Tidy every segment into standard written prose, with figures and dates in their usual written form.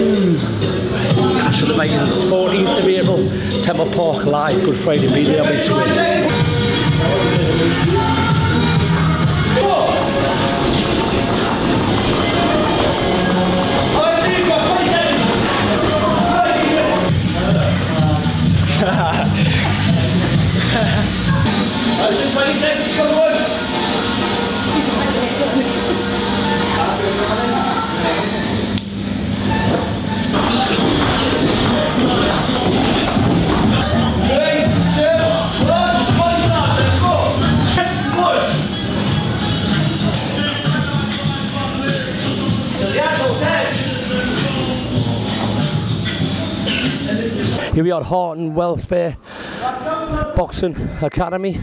Clash of the Vikings, 14th of April, Temple Park Live, Good Friday, be there, be square. Here we are at Heart and Welfare Boxing Academy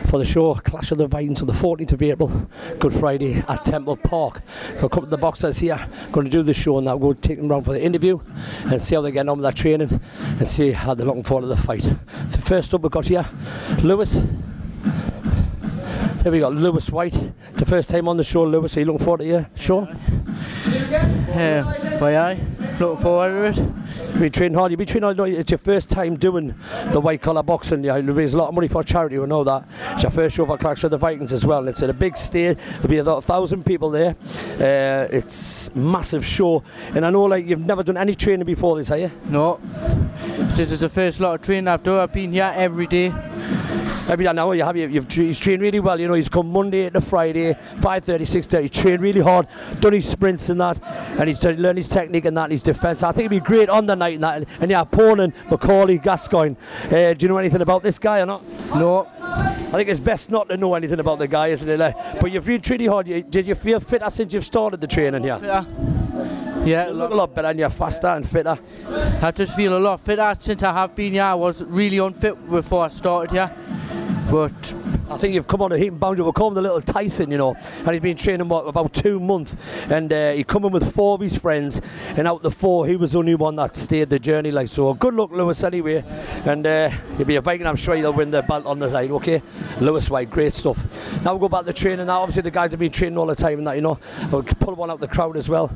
for the show Clash of the Vikings on the 14th of April, Good Friday at Temple Park. Got a couple of the boxers here, going to do the show and now we'll take them around for the interview and see how they're getting on with their training and see how they're looking forward to the fight. First up we've got here Lewis. Here we got Lewis White. The first time on the show, Lewis, are you looking forward to your show? Aye, looking forward to it. You've been training hard. You've been training hard. It's your first time doing the white collar boxing. You raise a lot of money for charity. We know that. It's your first show for Clash of the Vikings as well. And it's at a big stage. There'll be about 1,000 people there. It's a massive show. And I know, like, you've never done any training before this, have you? No. This is the first lot of training I've done. I've been here every day. Every day now, he's trained really well. You know, he's come Monday to Friday, 5:30, 6:30. He's trained really hard, done his sprints and that, and he's learned his technique and that, and his defence. I think he'd be great on the night and that. And yeah, opponent, Macaulay Gascoigne. Do you know anything about this guy or not? No. I think it's best not to know anything about the guy, isn't it? But you've really trained hard. Did you feel fitter since you've started the training here? Fitter. Yeah, you look a lot better and you're faster and fitter. I just feel a lot fitter since I have been here. I was really unfit before I started here. But I think you've come on a heat and boundary. We're calling the little Tyson, you know, and he's been training about 2 months, and he come in with 4 of his friends, and out the 4 he was the only one that stayed the journey. Like, so good luck, Lewis, anyway, and he'll be a Viking. I'm sure he'll win the belt on the line. Okay, Lewis White, great stuff. Now we'll go back to training. Now obviously the guys have been training all the time and that, you know. We'll pull one out the crowd as well.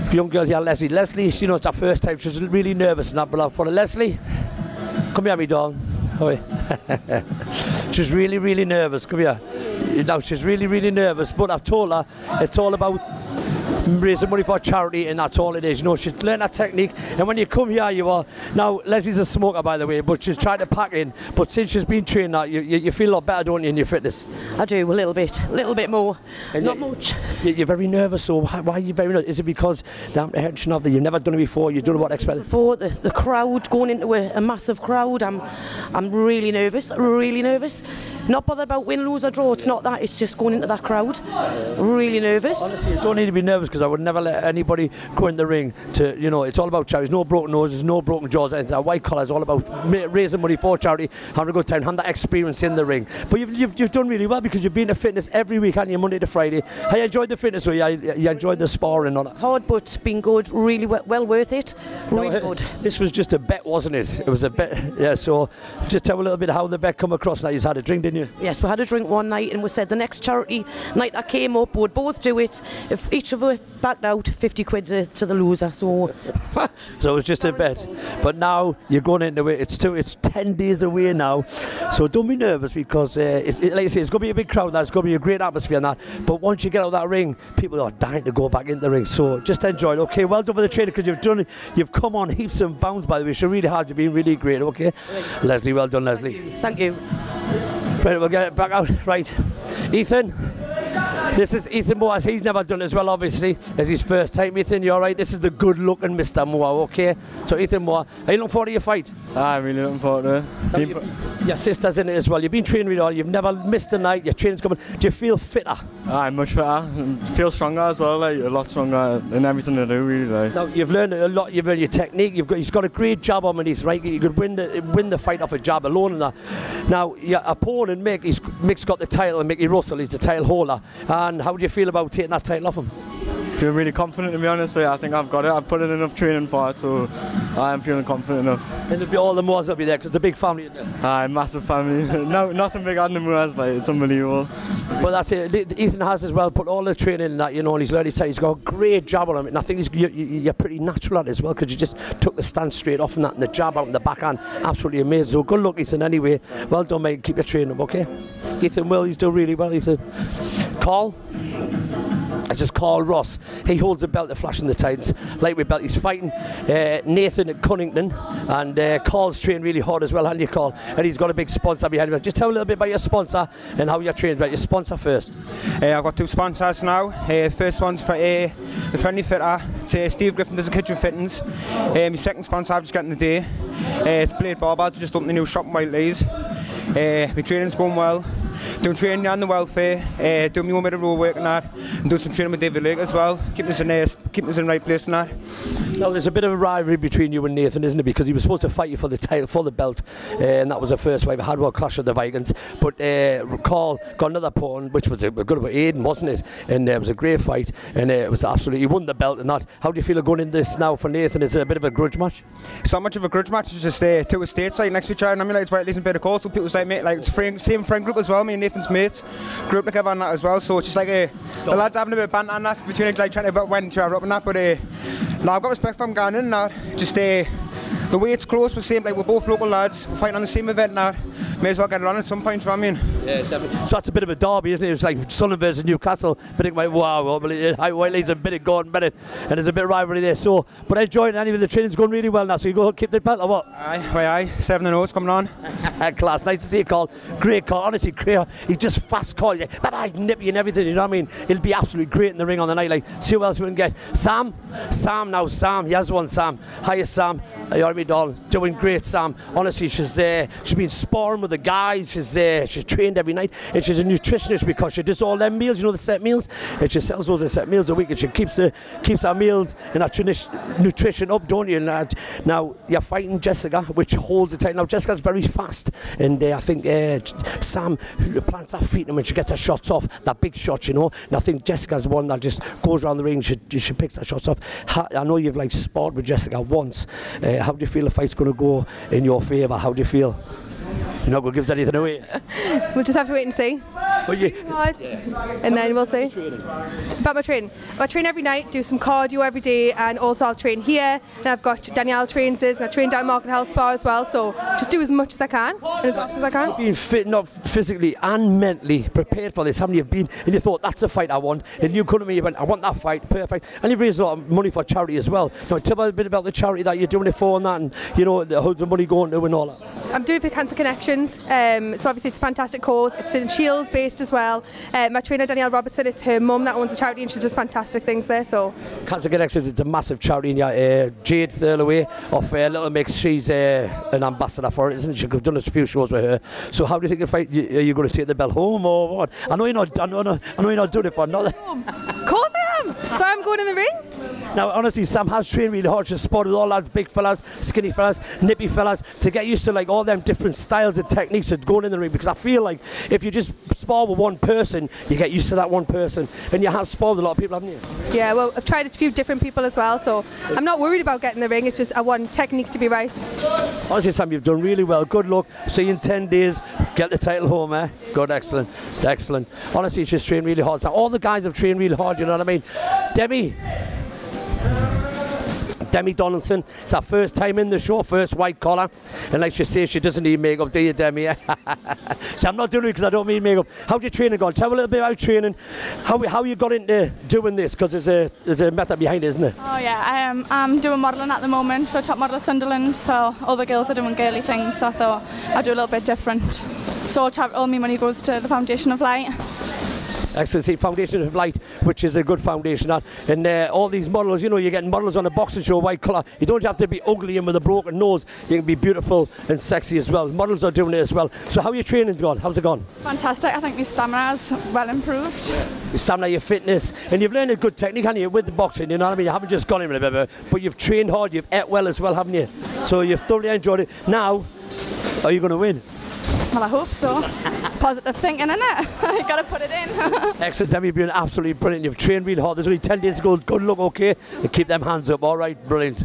The young girl here, Leslie. Leslie, you know, it's her first time. She's really nervous and that, but for Leslie, come here, me darling. Oh, she's really, really nervous. Come here. Now she's really, really nervous. But I've told her it's all about raising money for charity, and that's all it is. You know, she's learned that technique. And when you come here, you are now. Leslie's a smoker, by the way, but she's trying to pack in. But since she's been trained, that you feel a lot better, don't you, in your fitness? I do, a little bit more. And not much. You're very nervous. So why are you very nervous? Is it because the apprehension of that you've never done it before? You don't know what to expect. Before the crowd, going into a massive crowd, I'm really nervous. Really nervous. Not bothered about win, lose or draw. It's not that. It's just going into that crowd. Really nervous. Honestly, you don't need to be nervous, because I would never let anybody go in the ring to, you know, it's all about charity. There's no broken noses, no broken jaws. And that white collar is all about raising money for charity, having a good time, having that experience in the ring. But you've done really well, because you've been to fitness every week, haven't you, Monday to Friday. Have you enjoyed the fitness, or you enjoyed the sparring on it? Hard, but been good. Really well worth it. Really good. This was just a bet, wasn't it? It was a bet. Yeah. So just tell a little bit how the bet come across. Now, you had a drink, didn't you? Yes, we had a drink one night, and we said the next charity night that came up, we'd both do it. If each of us backed out, 50 quid to the loser. So so it was just a bet. But now you're going into it. It's 10 days away now. So don't be nervous, because like I say, it's going to be a big crowd. There's going to be a great atmosphere and that. But once you get out of that ring, people are dying to go back in the ring. So just enjoy it. Okay, well done for the training, because you've come on heaps and bounds, by the way. So really hard. You've been really great. Okay, Leslie, well done, Leslie. Thank you. Right, we'll get it back out. Right, Ethan. This is Ethan Moore. He's never done it as well, obviously. It's his first time. Ethan, you all right? This is the good-looking Mr. Moore, okay? So, Ethan Moore, are you looking forward to your fight? I'm really looking forward to it. Your sister's in it as well. You've been training really hard. You've never missed a night. Your training's coming. Do you feel fitter? I'm much fitter. Feel stronger as well, like a lot stronger in everything I do, really. Like. Now, you've learned a lot. You've learned your technique. He's got a great jab underneath, right? You could win the fight off a jab alone and that. Now, your opponent, Mick's got the title, and Mickey Russell, he's the title holder. And how do you feel about taking that title off him? Feel really confident, to be honest. I think I've got it. I've put in enough training for it, so I'm feeling confident enough. And all the Moors will be there because it's a big family, isn't it? Aye, massive family. No, nothing bigger than the Moors, like, it's unbelievable. Well, that's it. Ethan has as well put all the training in that, you know, and he's learned his he's got a great jab on him. And I think you're pretty natural at it as well because you just took the stance straight off and that, and the jab out in the backhand. Absolutely amazing. So good luck, Ethan, anyway. Well done, mate. Keep your training up, okay? Ethan will, he's doing really well, Ethan. Carl? It's just Carl Ross. He holds the belt at Flash in the Titans. Lightweight belt. He's fighting Nathan at Cunnington. And Carl's trained really hard as well, hasn't you, Carl? And he's got a big sponsor behind him. Just tell a little bit about your sponsor and how you're trained. About your sponsor first. I've got 2 sponsors now. First one's for the friendly fitter. It's Steve Griffin, does the kitchen fittings. My second sponsor I've just got in the day. It's Blade Barbers. Just opened a new shop in Whiteley's. My training's going well. Doing training on the welfare, doing my own bit of road work and that, and doing some training with David Lake as well, keeping us in the right place and that. Now there's a bit of a rivalry between you and Nathan, isn't it? Because he was supposed to fight you for the title, for the belt, and that was the first fight. We had one clash at the Vikings, but Carl got another pawn, which was a good one, Aiden, wasn't it? And it was a great fight, and it was absolutely, he won the belt and that. How do you feel going in this now for Nathan? Is it a bit of a grudge match? It's not much of a grudge match, it's just 2 estates like next to each other, and I mean, like, it's Whiteley's and Better Call, so people say, mate, like, it's same friend group as well, me and Nathan's mates, grew up together and that as well, so it's just like the lads having a bit of banter and that, between like trying to win each other up and that, but no, I've got respect for him going in now. Just the way it's close, we're same, like we're both local lads, we're fighting on the same event now. May as well get it on at some point, you know what I mean? Yeah, definitely. So that's a bit of a derby, isn't it? It's like Sunderland versus Newcastle. But it's like, wow, Whiteley's a bit of Gordon Bennett, and there's a bit of rivalry there. So, but I enjoyed it anyway. The training's going really well now. So you go keep the belt or what? Aye, 7-0 it's coming on. Class, nice to see you, Carl. Great Carl, honestly, great. He's just fast, Carl. He's like, bye-bye, nippy and everything. You know what I mean? It'll be absolutely great in the ring on the night. Like, see who else we can get. Sam. He has one, Sam. Hiya, Sam. You all right, darling? Doing great, Sam. Honestly, she's been sparring with the guys. She's trained every night, and she's a nutritionist because she does all them meals, you know, the set meals, and she sells those set meals a week, and she keeps our meals and our nutrition up, don't you? And now you're fighting Jessica, which holds the title. Now Jessica's very fast, and I think Sam plants her feet, and when she gets her shots off, that big shot, you know. And I think Jessica's the one that just goes around the ring. She picks her shots off. I know you've like sparred with Jessica once. How do you feel the fight's going to go in your favour? How do you feel? You're not going to give us anything away. We'll just have to wait and see. And then we'll see. About my training. I train every night, do some cardio every day, and also I'll train here. And I've got Danielle trains us, and I train down Market Health Spa as well. So just do as much as I can and as often as I can. Being fit, not physically and mentally prepared for this. How many have been and you thought that's the fight I want, and you come to me, you went, I want that fight, perfect. And you've raised a lot of money for charity as well. Now tell me a bit about the charity that you're doing it for and that, and you know how's the money going to and all that. I'm doing it for Cancer Connections, so obviously it's a fantastic cause. It's in Shields based as well. My trainer Danielle Robertson, it's her mum that owns the charity, and she does fantastic things there. So Cancer Connections, it's a massive charity. Jade Thurlaway of Little Mix, she's an ambassador for it, isn't she? I've done a few shows with her. So how do you think the fight? Are you going to take the belt home or what? I know you're not doing it for another. Of course I am. So I'm going in the ring. Now, honestly, Sam has trained really hard. She's spotted with all lads, big fellas, skinny fellas, nippy fellas, to get used to like all them different styles and techniques of going in the ring. Because I feel like if you just spar with one person, you get used to that one person. And you have sparred with a lot of people, haven't you? Yeah, well, I've tried a few different people as well, so I'm not worried about getting the ring. It's just I want technique to be right. Honestly, Sam, you've done really well. Good luck. See you in 10 days. Get the title home, eh? Good, excellent. Excellent. Honestly, she's trained really hard. So all the guys have trained really hard, you know what I mean? Demi Donaldson, it's her first time in the show, first white collar, and like she says, she doesn't need makeup, do you, Demi? So I'm not doing it because I don't need makeup. How'd your training go? Tell me a little bit about training, how you got into doing this, because there's a method behind it, isn't there? Oh yeah, I'm doing modelling at the moment for Top Model of Sunderland, so all the girls are doing girly things, so I thought I'd do a little bit different. So all my money goes to the Foundation of Light. Excellent. See, Foundation of Light, which is a good foundation, and all these models, you know, you're getting models on a boxing show, white colour. You don't have to be ugly and with a broken nose. You can be beautiful and sexy as well. Models are doing it as well. So how are your training gone? How's it gone? Fantastic. I think my stamina is well improved. Your stamina, your fitness, and you've learned a good technique, haven't you, with the boxing, you know what I mean? You haven't just gone in with it, but you've trained hard, you've ate well as well, haven't you? So you've thoroughly enjoyed it. Now, are you going to win? Well, I hope so. Positive thinking, innit? You got to put it in. Excellent, Demi, you've been absolutely brilliant. You've trained really hard. There's only 10 days to go. Good luck, okay? And keep them hands up, all right? Brilliant.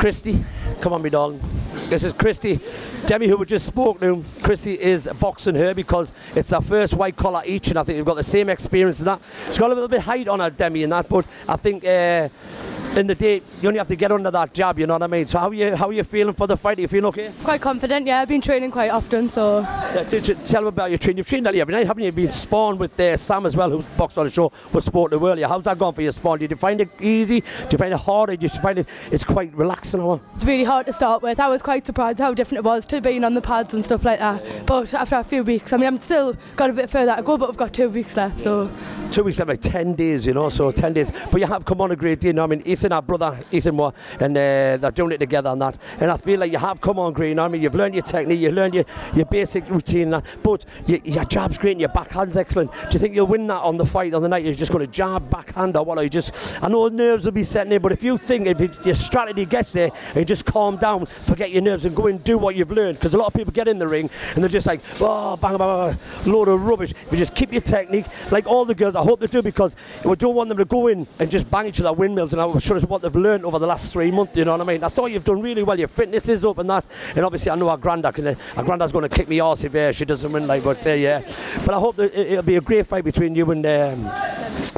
Christy, come on, me darling. This is Christy. Demi, who we just spoke to, Christy is boxing her because it's their first white collar each, and I think you've got the same experience in that. She's got a little bit height on her, Demi, in that, but I think in the day you only have to get under that jab, you know what I mean? So how are you feeling for the fight? Are you feeling okay? Quite confident, yeah. I've been training quite often, so... Yeah, tell them about your training. You've trained nearly every night, haven't you? You've been sparring with Sam as well, who's boxed on the show, was spoken to earlier. How's that gone for your sparring? Did you find it easy? Do you find it hard? Or do you find it's quite relaxing? Or? It's really hard to start with. I was quite surprised how different it was to being on the pads and stuff like that. Yeah. But after a few weeks, I mean, I'm still got a bit further to go, but we've got 2 weeks left, so... 2 weeks, like 10 days, you know, so 10 days. But you have come on a great deal, you know. I mean, Ethan, our brother, Ethan, and they're doing it together and that. And I feel like you have come on great, you know what I mean? You've learned your technique, you've learned your basic routine and that. But your jab's great and your backhand's excellent. Do you think you'll win that on the fight on the night? You're just going to jab, backhand, or what? Are you just... I know nerves will be setting in, but if you think your strategy gets there and you just calm down, forget your nerves and go and do what you've learned. Because a lot of people get in the ring and they're just like, oh, bang, bang, bang, load of rubbish. If you just keep your technique, like all the girls, I hope they do, because we don't want them to go in and just bang each other windmills, and I'm sure it's what they've learned over the last 3 months, you know what I mean? I thought you've done really well, your fitness is up and that, and obviously I know our granddad, and our granddad's going to kick me arse if she doesn't win, like, but yeah. But I hope that it'll be a great fight between you and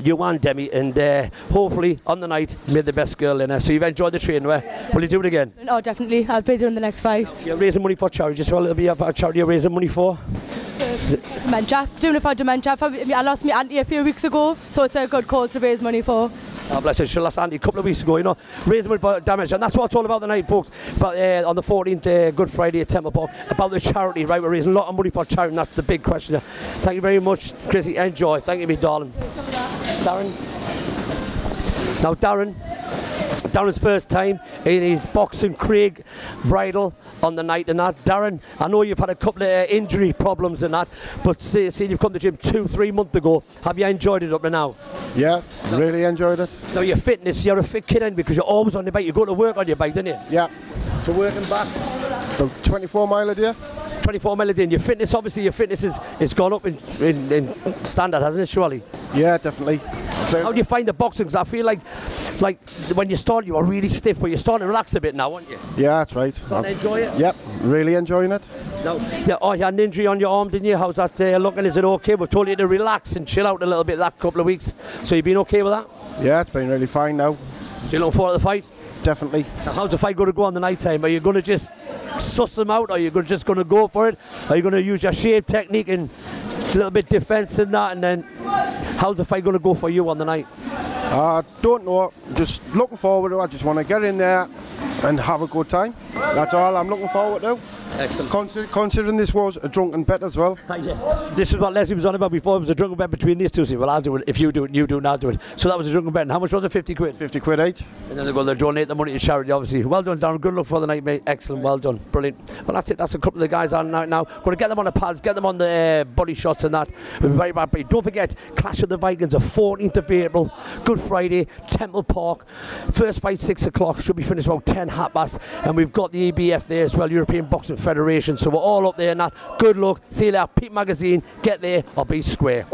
Joanne, Demi, and hopefully on the night, made the best girl in her. So you've enjoyed the training, will you do it again? Oh, definitely. I'll be doing the next fight. You're raising money for charity, just a little bit of charity you're raising money for? Dementia, doing it for dementia. I lost my auntie a few weeks ago, so it's a good cause to raise money for. Oh, bless her. She lost auntie a couple of weeks ago, you know, raising money for dementia, and that's what it's all about tonight, folks. But on the 14th, Good Friday at Temple Park, about the charity, right? We're raising a lot of money for charity, and that's the big question. Thank you very much, Chrissy. Enjoy. Thank you, me darling. Darren. Now, Darren's first time in his boxing Craig bridal on the night and that. Darren, I know you've had a couple of injury problems and that, but seeing you've come to the gym 2-3 months ago, have you enjoyed it up to now? Yeah, really enjoyed it. Now your fitness, you're a fit kid, and because you're always on the bike, you go to work on your bike, don't you? Yeah. To work and back? About 24 mile a day. 24 mile a day. And your fitness, obviously your fitness is gone up in standard, hasn't it, surely? Yeah, definitely. So how do you find the boxing? Because I feel like when you started, you were really stiff, but you're starting to relax a bit now, aren't you? Yeah, that's right. Starting to enjoy it? Yep, really enjoying it. No. Yeah, oh, you had an injury on your arm, didn't you? How's that looking? Is it okay? We've told you to relax and chill out a little bit that couple of weeks. So you've been okay with that? Yeah, it's been really fine now. So you're looking forward to the fight? Definitely. Now, how's the fight going to go on the night time? Are you going to just suss them out? Or are you just going to go for it? Are you going to use your shape technique and a little bit defence in that? And then how's the fight going to go for you on the night? I don't know. Just looking forward to it. I just want to get in there and have a good time. That's all I'm looking forward to. Excellent. Considering this was a drunken bet as well. Yes. This is what Leslie was on about before. It was a drunken bet between these two. So, well, I'll do it. If you do it, you do it, I'll do it. So that was a drunken bet. And how much was it? 50 quid? 50 quid each. And then they'll donate the money to charity, obviously. Well done, Darren. Good luck for the night, mate. Excellent. Well done. Brilliant. Well, that's it. That's a couple of the guys on now. Going to get them on the pads, get them on the body shots and that. We'll be very happy. Don't forget, Clash of the Vikings, the 14th of April. Good Friday, Temple Park. First fight, 6 o'clock. Should be finished about 10 half-past. And we've got the EBF there as well, European Boxing Federation. So we're all up there and that. Good luck. See you later. Peep Magazine. Get there or be square.